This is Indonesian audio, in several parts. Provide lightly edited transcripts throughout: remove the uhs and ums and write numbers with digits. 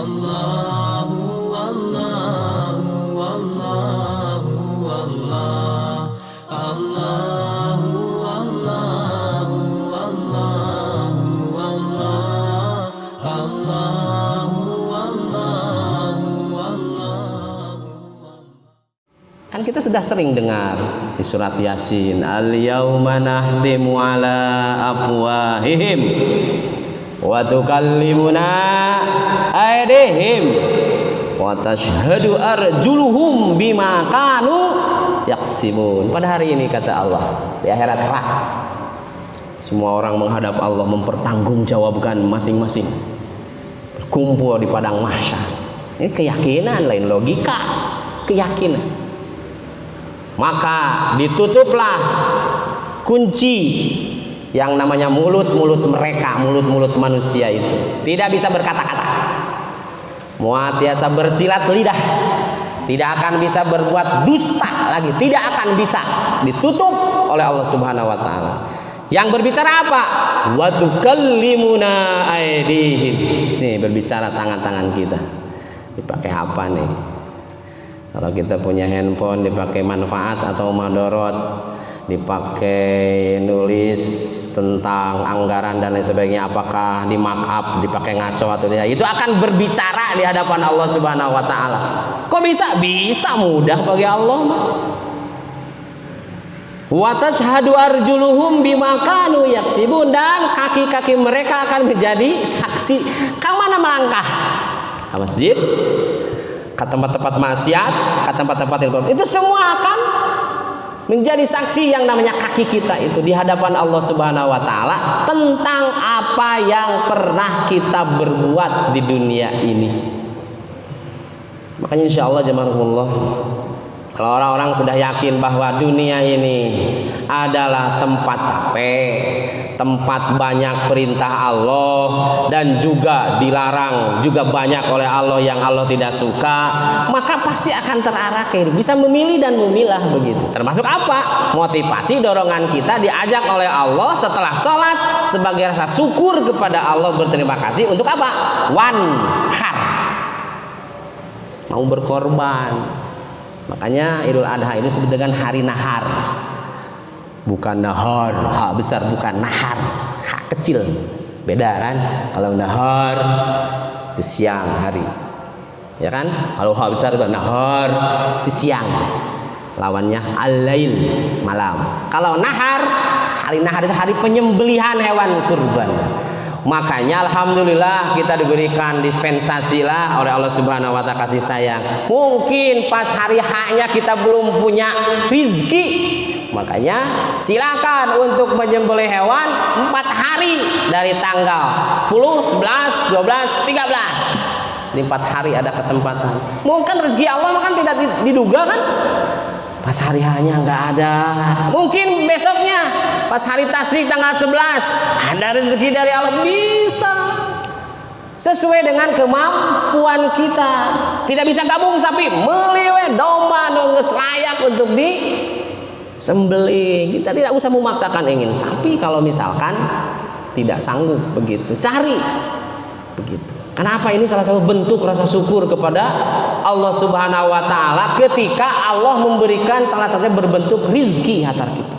Allahu Allahu Allahu Allah, Allahu Allahu Allahu Allah, Allahu Allahu Allahu. Kan kita sudah sering dengar di surat Yasin, al-yauma nahtimu ala afwahihim wa tukallimuna aydihim wa tashhadu arjuluhum bima kanu yaksibun. Pada hari ini kata Allah, di akhirat kelak semua orang menghadap Allah, mempertanggungjawabkan masing-masing, berkumpul di padang mahsyar. Ini keyakinan, lain logika, keyakinan. Maka ditutuplah kunci yang namanya mulut-mulut mereka, mulut-mulut manusia itu tidak bisa berkata-kata, muatiasa bersilat lidah, tidak akan bisa berbuat dusta lagi, tidak akan bisa, ditutup oleh Allah Subhanahu wa taala. Yang berbicara apa? Wa tukallimuna aydihim. Nih berbicara tangan-tangan kita. Dipakai apa nih? Kalau kita punya handphone dipakai manfaat atau madorot, dipakai nulis tentang anggaran dan lain sebagainya, apakah di markup, dipakai ngaco atau tidak, itu akan berbicara di hadapan Allah Subhanahu wa taala. Kok bisa? Bisa, mudah bagi Allah. Wa tashhadu arjuluhum bima kanu yaksibun, dan kaki-kaki mereka akan menjadi saksi. Kau mana melangkah? Ke masjid, ke tempat-tempat maksiat, ke tempat-tempat ilmu, itu semua akan menjadi saksi yang namanya kaki kita itu di hadapan Allah Subhanahu wa taala tentang apa yang pernah kita berbuat di dunia ini. Makanya insyaallah jemaahullah, kalau orang-orang sudah yakin bahwa dunia ini adalah tempat capek, tempat banyak perintah Allah dan juga dilarang juga banyak oleh Allah yang Allah tidak suka, maka pasti akan terarah ke bisa memilih dan memilah begitu. Termasuk apa? Motivasi dorongan kita diajak oleh Allah setelah sholat sebagai rasa syukur kepada Allah, berterima kasih untuk apa? Wanhar, mau berkorban. Makanya Idul Adha itu disebut dengan hari nahar, bukan nahar, ha besar, bukan nahar, ha kecil, beda kan? Kalau nahar itu siang hari, ya kan? Kalau ha besar itu nahar itu siang, lawannya al-lail, malam. Kalau nahar, hari nahar itu hari penyembelihan hewan kurban. Makanya alhamdulillah kita diberikan dispensasi lah oleh Allah Subhanahu wa taala kasih sayang. Mungkin pas hari haknya kita belum punya rizki, makanya silakan untuk menyembelih hewan 4 hari dari tanggal 10, 11, 12, 13. Di 4 hari ada kesempatan. Mungkin rezeki Allah kan tidak diduga kan? Pas hari hanya nggak ada, mungkin besoknya pas hari tasrik tanggal 11 ada rezeki dari Allah, bisa sesuai dengan kemampuan kita. Tidak bisa gabung sapi, meliwe domba nunggu layak untuk disembelih. Kita tidak usah memaksakan ingin sapi kalau misalkan tidak sanggup begitu, cari begitu. Kenapa? Ini salah satu bentuk rasa syukur kepada Allah Subhanahu wa taala ketika Allah memberikan salah satunya berbentuk rizki hatar kita.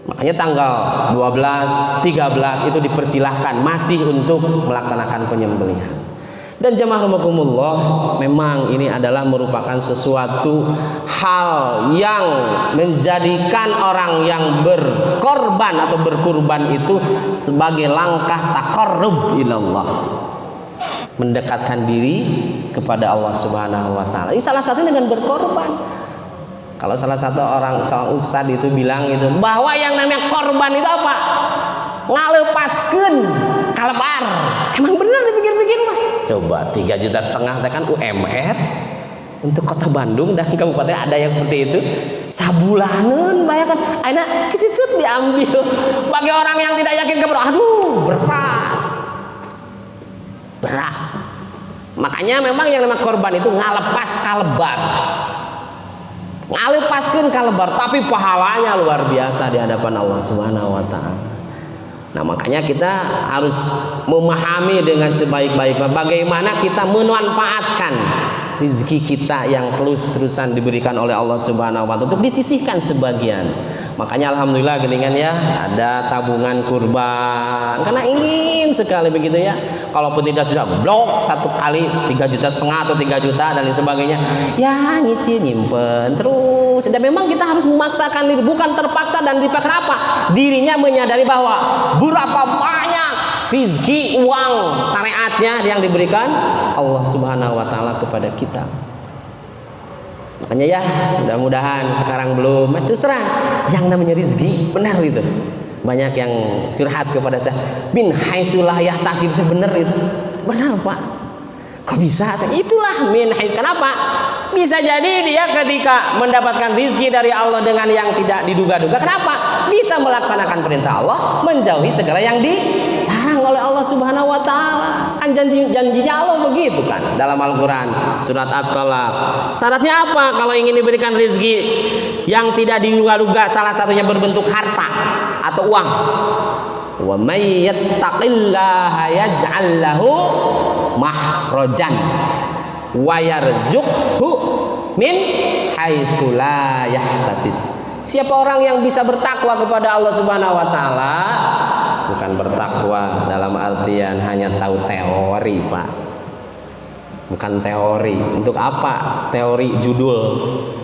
Makanya tanggal 12, 13 itu dipersilahkan masih untuk melaksanakan penyembelihan. Dan jamaah rahimakumullah, memang ini adalah merupakan sesuatu hal yang menjadikan orang yang berkorban atau berkurban itu sebagai langkah taqarrub ilallah, mendekatkan diri kepada Allah Subhanahu wa taala. Ini salah satunya dengan berkorban. Kalau salah satu seorang ustadz itu bilang itu bahwa yang namanya korban itu apa? Ngalepaskeun kalebar. Emang benar dipikir-pikir mah. Coba 3,5 juta kan UMR untuk kota Bandung dan kabupaten ada yang seperti itu. Sabulaneun bayangkan, ayeuna kecicut diambil. Bagi orang yang tidak yakin kepada, aduh berat. Makanya memang yang namanya korban itu ngalepas kalebar. Ngalepaskeun kalebar, tapi pahalanya luar biasa di hadapan Allah Subhanahu wa taala. Nah, makanya kita harus memahami dengan sebaik-baiknya bagaimana kita memanfaatkan rezeki kita yang terus-terusan diberikan oleh Allah Subhanahu wa taala untuk disisihkan sebagian. Makanya alhamdulillah geningan ya, ada tabungan kurban. Karena ingin sekali begitu ya. Kalaupun tidak sudah blok satu kali 3,5 juta atau 3 juta dan lain sebagainya. Ya nyicil nyimpen terus. Dan memang kita harus memaksakan diri, bukan terpaksa dan dipaksa apa? Dirinya menyadari bahwa berapa banyak rizki uang syariatnya yang diberikan Allah Subhanahu wa taala kepada kita. Makanya ya, mudah-mudahan sekarang belum terus terang yang namanya rizki benar itu. Banyak yang curhat kepada saya, bin haitsulah yahtasib, itu benar itu. Benar, Pak. Kok bisa? Itulah min hais. Kenapa? Bisa jadi dia ketika mendapatkan rizki dari Allah dengan yang tidak diduga-duga. Kenapa? Bisa melaksanakan perintah Allah, menjauhi segala yang dilarang oleh Allah Subhanahu wa taala. Kan janjinya Allah begitu kan dalam Al-Qur'an surat At-Talaq. Syaratnya apa kalau ingin diberikan rizki yang tidak diduga-duga? Salah satunya berbentuk harta atau uang. Wa may yattaqillaha yaj'al lahu mahrajan wa yarzuqhu min haitsu la yahtasib. Siapa orang yang bisa bertakwa kepada Allah Subhanahu wa taala, bukan bertakwa dalam artian hanya tahu teori, Pak. Bukan teori. Untuk apa? Teori judul.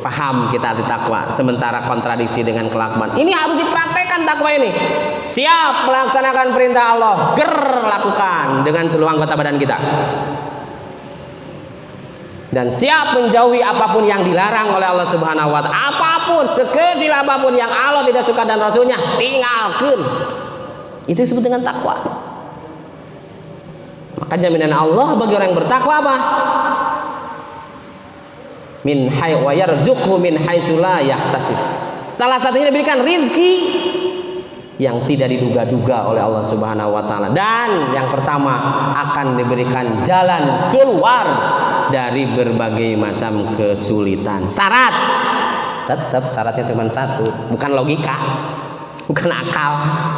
Paham kita arti takwa, sementara kontradiksi dengan kelakuan. Ini harus dipraktekkan takwa ini. Siap melaksanakan perintah Allah, lakukan dengan seluruh anggota badan kita. Dan siap menjauhi apapun yang dilarang oleh Allah Subhanahu wa taala. Apapun, sekecil apapun yang Allah tidak suka dan Rasulnya, tinggalkan. Itu disebut dengan takwa. Maka jaminan Allah bagi orang yang bertakwa apa? Min hay wa yarzuqhu min haitsu la yahtasib. Salah satunya diberikan rizki yang tidak diduga-duga oleh Allah Subhanahu wa taala. Dan yang pertama akan diberikan jalan keluar dari berbagai macam kesulitan. Syarat, tetap syaratnya cuma satu, bukan logika, bukan akal,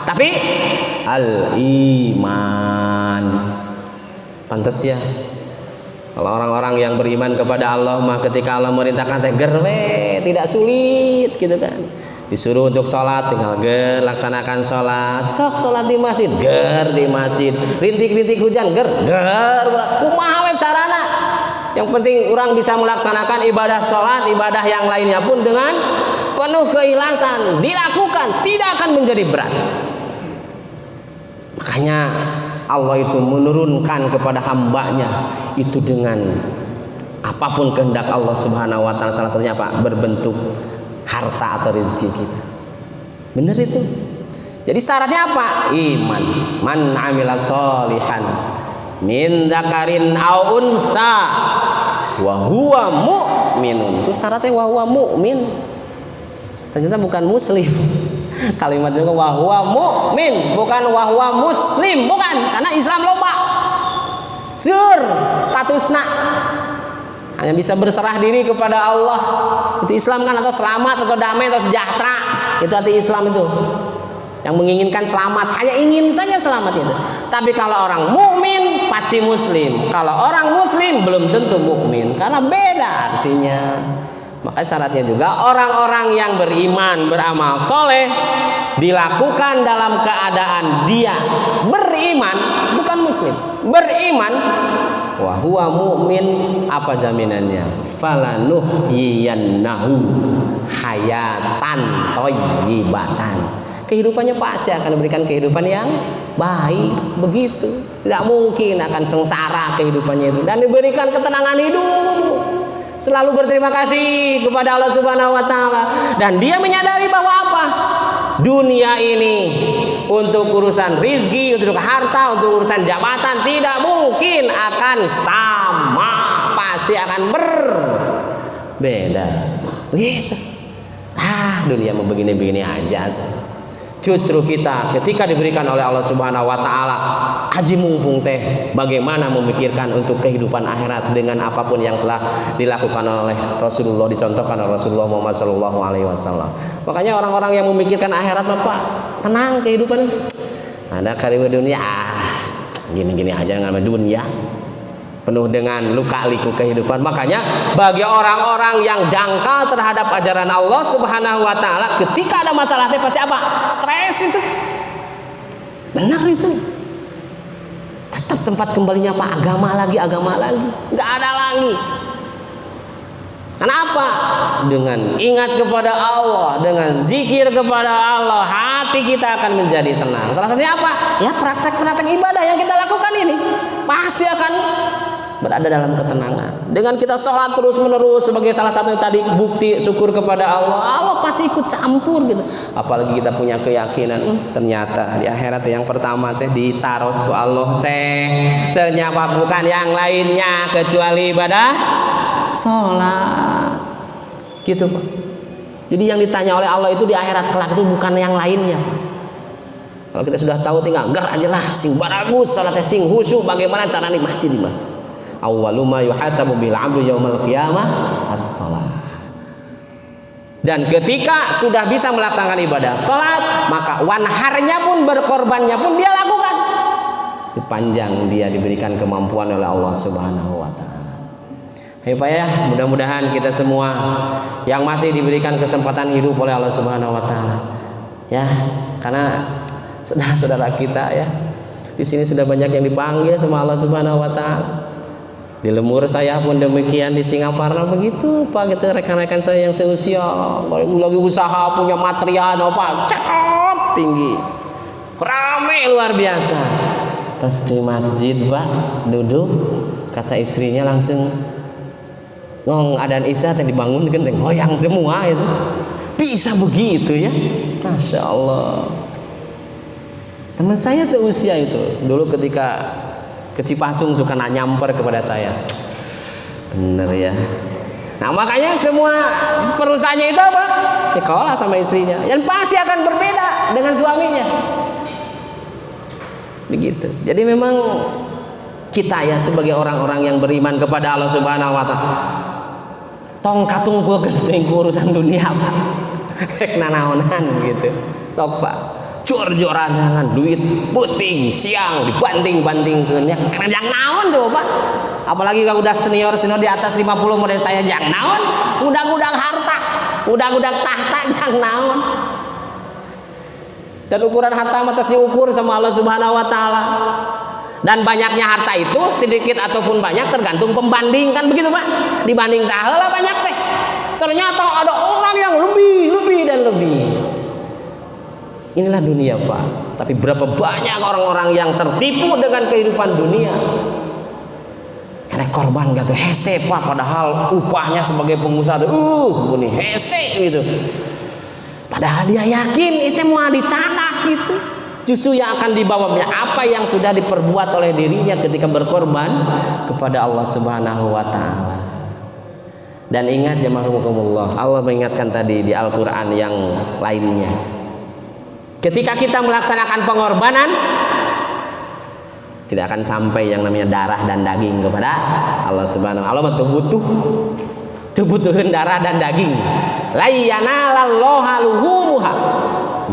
tapi al-iman. Pantas ya kalau orang-orang yang beriman kepada Allah mah ketika Allah merintahkan tidak sulit gitu kan. Disuruh untuk sholat tinggal laksanakan sholat. Sok sholat di masjid, di masjid. Rintik-rintik hujan, kumaha we carana. Yang penting orang bisa melaksanakan ibadah sholat, ibadah yang lainnya pun dengan penuh keikhlasan dilakukan, tidak akan menjadi berat. Makanya Allah itu menurunkan kepada hambanya itu dengan apapun kehendak Allah Subhanahu wa taala. Salah satunya apa? Berbentuk harta atau rezeki kita. Benar itu. Jadi syaratnya apa? Iman. Man amila sholihan min dzakarin aw unsa wa huwa mu'minun. Itu syaratnya wa huwa mu'min. Ternyata bukan muslim. Kalimat juga wa huwa mu'min, bukan wa huwa muslim, bukan. Karena Islam loba. Sur statusna hanya bisa berserah diri kepada Allah. Itu Islam kan, atau selamat atau damai atau sejahtera. Itu arti Islam itu. Yang menginginkan selamat, hanya ingin saja selamat itu. Tapi kalau orang mukmin pasti muslim. Kalau orang muslim belum tentu mukmin, karena beda artinya. Maka syaratnya juga orang-orang yang beriman, beramal soleh dilakukan dalam keadaan dia beriman, bukan muslim, beriman. Wa huwa mu'min, apa jaminannya? Falanuhyiyannahu hayatan thayyibatan. Kehidupannya pasti akan diberikan kehidupan yang baik, begitu. Tidak mungkin akan sengsara kehidupannya itu, dan diberikan ketenangan hidup. Selalu berterima kasih kepada Allah Subhanahu wa taala, dan dia menyadari bahwa apa? Dunia ini untuk urusan rizki, untuk harta, untuk urusan jabatan tidak mungkin akan sama, pasti akan berbeda. Begitu. Dunia mau begini-begini aja tuh. Justru kita ketika diberikan oleh Allah Subhanahu wa taala aji mumpung teh bagaimana memikirkan untuk kehidupan akhirat dengan apapun yang telah dilakukan oleh Rasulullah, dicontohkan oleh Rasulullah Muhammad SAW. Makanya orang-orang yang memikirkan akhirat Bapak, tenang kehidupan. Ada karibu dunia, gini-gini aja dengan dunia, penuh dengan luka-liku kehidupan. Makanya bagi orang-orang yang dangkal terhadap ajaran Allah Subhanahu wa taala, ketika ada masalah pasti apa? Stres itu. Benar itu. Tetap tempat kembalinya apa? Agama lagi. Enggak ada lagi. Kenapa? Dengan ingat kepada Allah, dengan zikir kepada Allah, hati kita akan menjadi tenang. Salah satunya apa? Ya praktek-praktek ibadah yang kita lakukan ini pasti akan berada dalam ketenangan. Dengan kita sholat terus menerus sebagai salah satu tadi bukti syukur kepada Allah, Allah pasti ikut campur gitu. Apalagi kita punya keyakinan, ternyata di akhirat yang pertama teh ditaros ku Allah teh ternyata bukan yang lainnya kecuali ibadah sholat, gitu Pak. Jadi yang ditanya oleh Allah itu di akhirat kelak itu bukan yang lainnya. Kalau kita sudah tahu tinggal ger aja lah, sing bagus salatnya, sing khusyuk, bagaimana cara di masjid. Awwalu ma yuhasabu bil 'abdu yaumal qiyamah as-shalah. Dan ketika sudah bisa melaksanakan ibadah sholat, maka wanharnya pun, berkorbannya pun dia lakukan sepanjang dia diberikan kemampuan oleh Allah Subhanahu wa taala. Ayo Pak ya, mudah-mudahan kita semua yang masih diberikan kesempatan hidup oleh Allah Subhanahu wa taala, ya, karena saudara-saudara kita ya di sini sudah banyak yang dipanggil sama Allah Subhanahu wa taala. Di Lemur saya pun demikian, di Singaparna begitu Pak, gitu rekan-rekan saya yang seusia lagi usaha punya material apa cakep tinggi, rame luar biasa. Terus di masjid Pak duduk, kata istrinya langsung ngong adan isya tadi dibangun genteng goyang semua itu. Bisa begitu ya, Masya Allah. Teman saya seusia itu dulu ketika ke Cipasung suka nyamper kepada saya, bener ya. Nah makanya semua perusahaannya itu apa? Dikelola sama istrinya, yang pasti akan berbeda dengan suaminya. Begitu. Jadi memang kita ya sebagai orang-orang yang beriman kepada Allah Subhanahu wa taala, tong katungku genteng urusan dunia Pak. Nanaonan gitu. Tok Pak. Jor-joran dengan duit puting siang dibanting-bantingkeun ya. Jang naon coba Pak. Apalagi kalau udah senior di atas 50 model saya, jang naon? Udah-udah harta, udah-udah tahta, jang naon? Dan ukuran harta atas diukur sama Allah Subhanahu wa taala. Dan banyaknya harta itu sedikit ataupun banyak tergantung pembanding, kan begitu Pak. Dibanding saheula banyak teh. Ternyata ada orang yang lebih dan lebih. Inilah dunia Pak. Tapi berapa banyak orang-orang yang tertipu dengan kehidupan dunia. Enek korban gak tuh hese Pak, padahal upahnya sebagai pengusaha bunyi hese gitu. Padahal dia yakin itu mau dicatat gitu. Justru yang akan dibawanya apa yang sudah diperbuat oleh dirinya ketika berkorban kepada Allah Subhanahu wa taala. Dan ingat jamaahumullah, Allah mengingatkan tadi di Al-Qur'an yang lainnya. Ketika kita melaksanakan pengorbanan, tidak akan sampai yang namanya darah dan daging kepada Allah Subhanahu wa taala. Allah butuhin darah dan daging. La yanalallaha luhumuha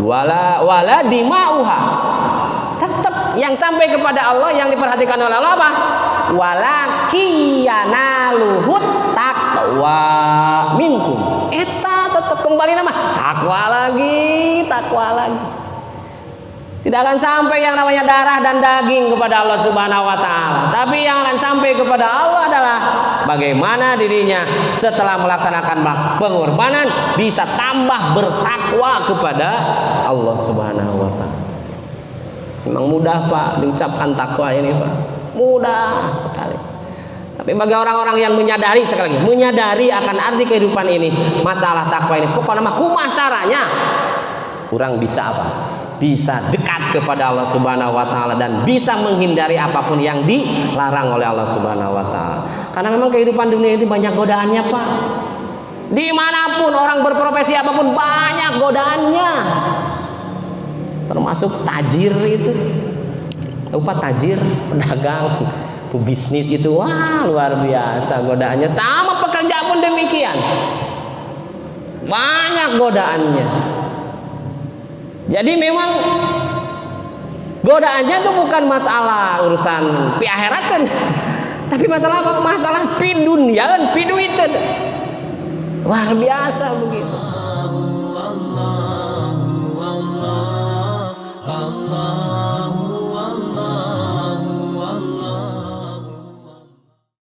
wala dima'uha. Tetap yang sampai kepada Allah, yang diperhatikan oleh Allah apa? Walakiyanaluhut taqwa minkum. Eta tetap kembali nama takwa lagi. Tidak akan sampai yang namanya darah dan daging kepada Allah Subhanahu wa taala. Tapi yang akan sampai kepada Allah adalah bagaimana dirinya setelah melaksanakan pengorbanan bisa tambah bertakwa kepada Allah Subhanahu wa taala. Memang mudah Pak diucapkan takwa ini Pak. Mudah sekali. Tapi bagi orang-orang yang menyadari, sekali lagi menyadari akan arti kehidupan ini, masalah takwa ini, pokoknya mah kumaha caranya kurang bisa apa? Bisa dekat kepada Allah Subhanahu wa taala dan bisa menghindari apapun yang dilarang oleh Allah Subhanahu wa taala. Karena memang kehidupan dunia ini banyak godaannya Pak. Dimanapun orang berprofesi apapun banyak godaannya. Termasuk tajir itu. Tahu Pak tajir, pedagang, pebisnis itu wah luar biasa godaannya. Sama pekerja pun demikian. Banyak godaannya. Jadi memang Godaannya tuh bukan masalah urusan pi akhirat kan, tapi masalah apa? Masalah pi dunia kan, pi duit kan. Luar biasa begitu.